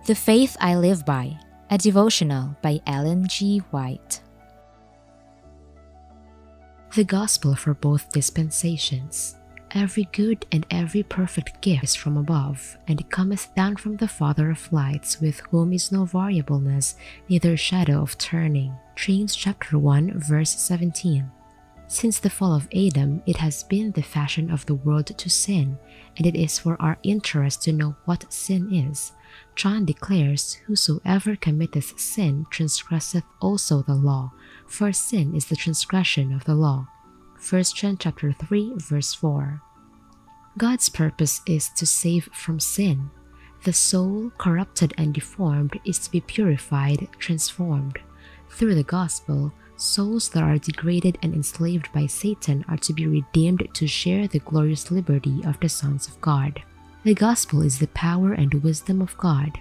The Faith I Live By, a devotional by Ellen G. White. The Gospel for both dispensations. Every good and every perfect gift is from above, and cometh down from the Father of lights, with whom is no variableness, neither shadow of turning. James chapter 1, verse 17. Since the fall of Adam, it has been the fashion of the world to sin, and it is for our interest to know what sin is. John declares, "Whosoever committeth sin transgresseth also the law, for sin is the transgression of the law." 1 John chapter 3, verse 4. God's purpose is to save from sin. The soul, corrupted and deformed, is to be purified, transformed. Through the gospel, souls that are degraded and enslaved by Satan are to be redeemed to share the glorious liberty of the sons of God. The gospel is the power and wisdom of God.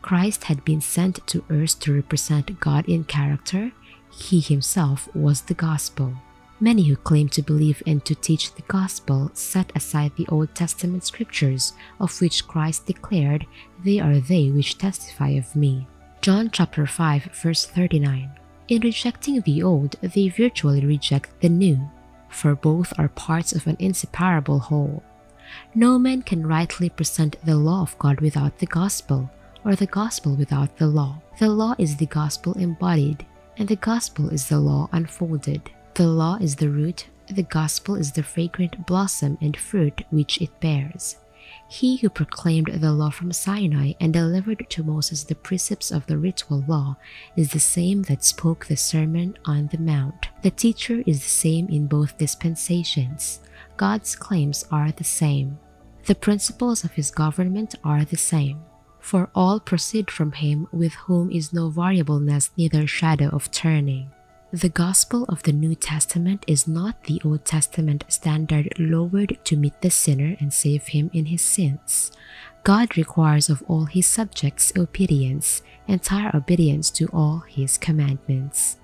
Christ had been sent to earth to represent God in character. He himself was the gospel. Many who claim to believe and to teach the gospel set aside the Old Testament scriptures, of which Christ declared, "They are they which testify of me." John chapter 5, verse 39. In rejecting the old, they virtually reject the new, for both are parts of an inseparable whole. No man can rightly present the law of God without the gospel, or the gospel without the law. The law is the gospel embodied, and the gospel is the law unfolded. The law is the root, the gospel is the fragrant blossom and fruit which it bears. He who proclaimed the law from Sinai and delivered to Moses the precepts of the ritual law is the same that spoke the Sermon on the Mount. The teacher is the same in both dispensations. God's claims are the same. The principles of his government are the same. For all proceed from him, with whom is no variableness, neither shadow of turning. The gospel of the New Testament is not the Old Testament standard lowered to meet the sinner and save him in his sins. God requires of all his subjects obedience, entire obedience to all his commandments.